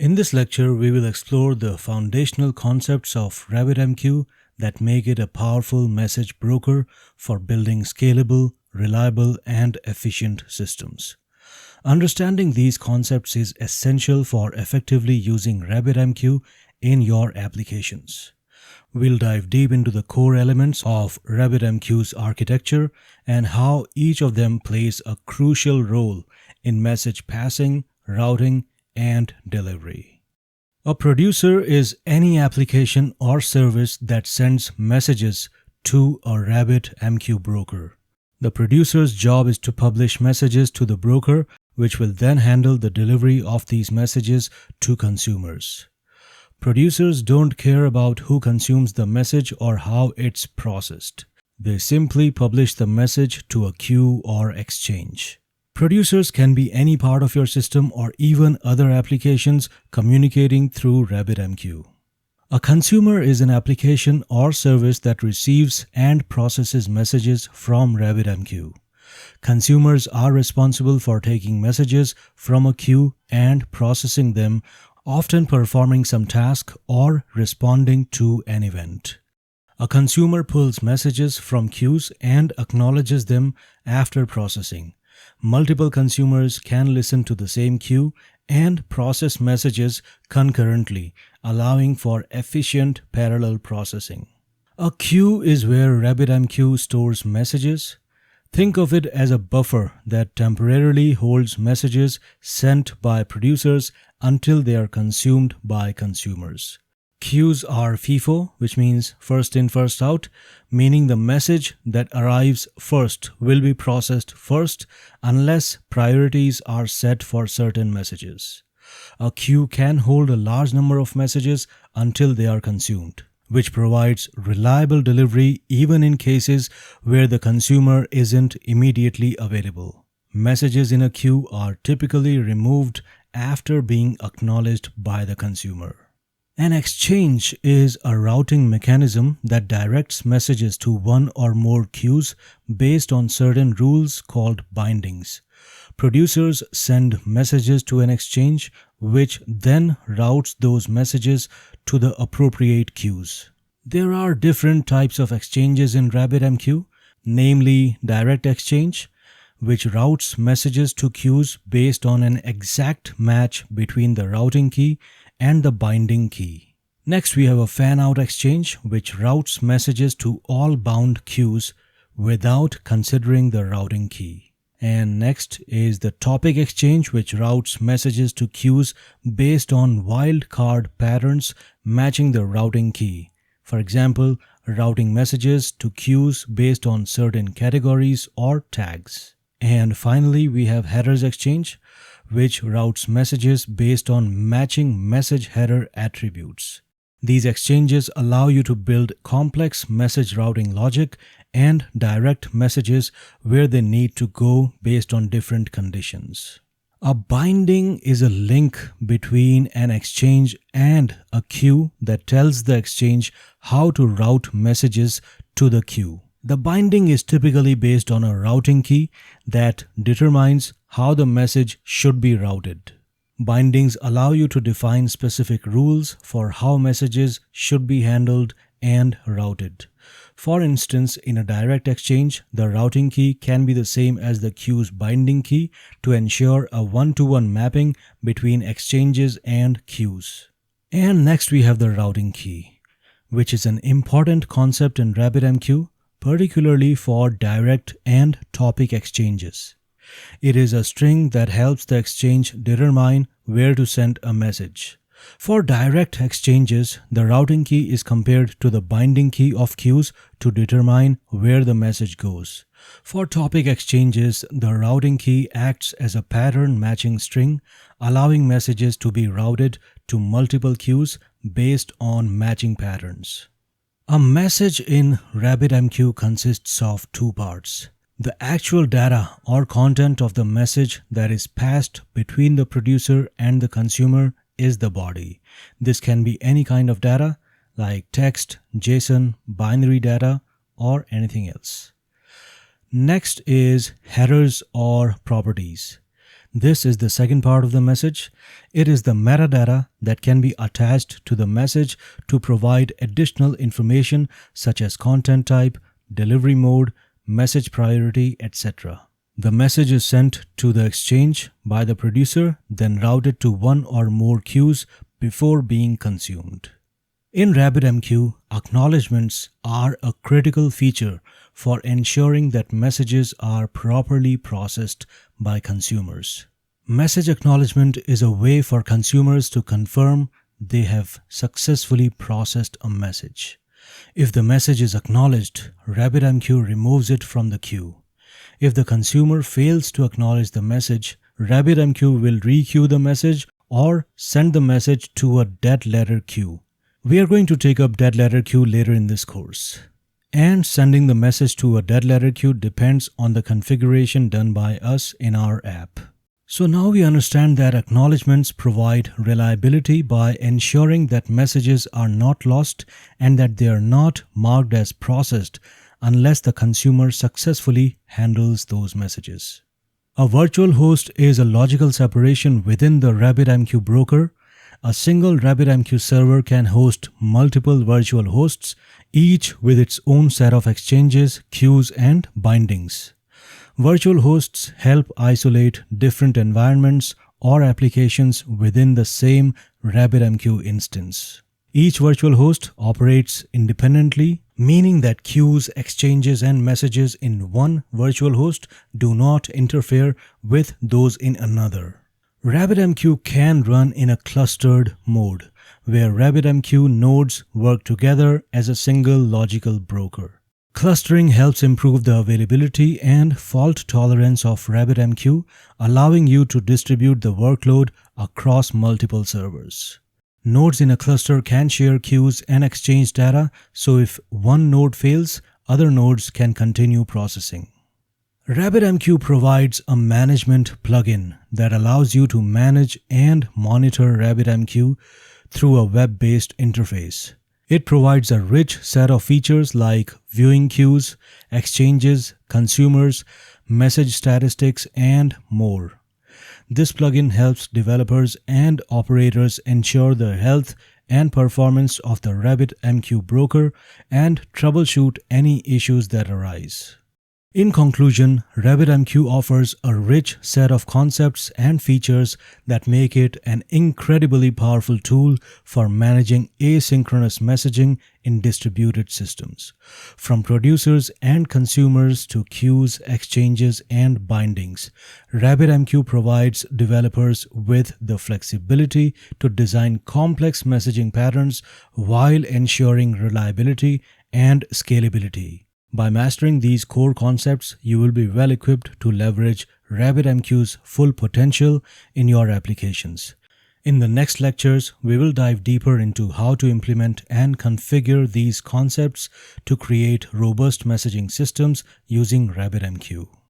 In this lecture, we will explore the foundational concepts of RabbitMQ that make it a powerful message broker for building scalable, reliable, and efficient systems. Understanding these concepts is essential for effectively using RabbitMQ in your applications. We'll dive deep into the core elements of RabbitMQ's architecture and how each of them plays a crucial role in message passing, routing, and delivery. A producer is any application or service that sends messages to a RabbitMQ broker. The producer's job is to publish messages to the broker, which will then handle the delivery of these messages to consumers. Producers don't care about who consumes the message or how it's processed. They simply publish the message to a queue or exchange. Producers can be any part of your system or even other applications communicating through RabbitMQ. A consumer is an application or service that receives and processes messages from RabbitMQ. Consumers are responsible for taking messages from a queue and processing them, often performing some task or responding to an event. A consumer pulls messages from queues and acknowledges them after processing. Multiple consumers can listen to the same queue and process messages concurrently, allowing for efficient parallel processing. A queue is where RabbitMQ stores messages. Think of it as a buffer that temporarily holds messages sent by producers until they are consumed by consumers. Queues are FIFO, which means first in, first out, meaning the message that arrives first will be processed first unless priorities are set for certain messages. A queue can hold a large number of messages until they are consumed, which provides reliable delivery even in cases where the consumer isn't immediately available. Messages in a queue are typically removed after being acknowledged by the consumer. An exchange is a routing mechanism that directs messages to one or more queues based on certain rules called bindings. Producers send messages to an exchange, which then routes those messages to the appropriate queues. There are different types of exchanges in RabbitMQ, namely direct exchange, which routes messages to queues based on an exact match between the routing key and the binding key. Next, we have a Fanout exchange, which routes messages to all bound queues without considering the routing key. And next is the topic exchange, which routes messages to queues based on wildcard patterns matching the routing key. For example, routing messages to queues based on certain categories or tags. And finally, we have headers exchange, which routes messages based on matching message header attributes. These exchanges allow you to build complex message routing logic and direct messages where they need to go based on different conditions. A binding is a link between an exchange and a queue that tells the exchange how to route messages to the queue. The binding is typically based on a routing key that determines how the message should be routed. Bindings allow you to define specific rules for how messages should be handled and routed. For instance, in a direct exchange, the routing key can be the same as the queue's binding key to ensure a one-to-one mapping between exchanges and queues. And next we have the routing key, which is an important concept in RabbitMQ, particularly for direct and topic exchanges. It is a string that helps the exchange determine where to send a message. For direct exchanges, the routing key is compared to the binding key of queues to determine where the message goes. For topic exchanges, the routing key acts as a pattern matching string, allowing messages to be routed to multiple queues based on matching patterns. A message in RabbitMQ consists of two parts. The actual data or content of the message that is passed between the producer and the consumer is the body. This can be any kind of data like text, JSON, binary data, or anything else. Next is headers or properties. This is the second part of the message. It is the metadata that can be attached to the message to provide additional information such as content type, delivery mode, message priority, etc. The message is sent to the exchange by the producer, then routed to one or more queues before being consumed. In RabbitMQ, acknowledgements are a critical feature for ensuring that messages are properly processed by consumers. Message acknowledgement is a way for consumers to confirm they have successfully processed a message. If the message is acknowledged, RabbitMQ removes it from the queue. If the consumer fails to acknowledge the message, RabbitMQ will requeue the message or send the message to a dead letter queue. We are going to take up dead letter queue later in this course. And sending the message to a dead letter queue depends on the configuration done by us in our app. So now we understand that acknowledgements provide reliability by ensuring that messages are not lost and that they are not marked as processed unless the consumer successfully handles those messages. A virtual host is a logical separation within the RabbitMQ broker. A single RabbitMQ server can host multiple virtual hosts, each with its own set of exchanges, queues, and bindings. Virtual hosts help isolate different environments or applications within the same RabbitMQ instance. Each virtual host operates independently, meaning that queues, exchanges, and messages in one virtual host do not interfere with those in another. RabbitMQ can run in a clustered mode, where RabbitMQ nodes work together as a single logical broker. Clustering helps improve the availability and fault tolerance of RabbitMQ, allowing you to distribute the workload across multiple servers. Nodes in a cluster can share queues and exchange data, so if one node fails, other nodes can continue processing. RabbitMQ provides a management plugin that allows you to manage and monitor RabbitMQ through a web-based interface. It provides a rich set of features like viewing queues, exchanges, consumers, message statistics, and more. This plugin helps developers and operators ensure the health and performance of the RabbitMQ broker and troubleshoot any issues that arise. In conclusion, RabbitMQ offers a rich set of concepts and features that make it an incredibly powerful tool for managing asynchronous messaging in distributed systems. From producers and consumers to queues, exchanges, and bindings, RabbitMQ provides developers with the flexibility to design complex messaging patterns while ensuring reliability and scalability. By mastering these core concepts, you will be well equipped to leverage RabbitMQ's full potential in your applications. In the next lectures, we will dive deeper into how to implement and configure these concepts to create robust messaging systems using RabbitMQ.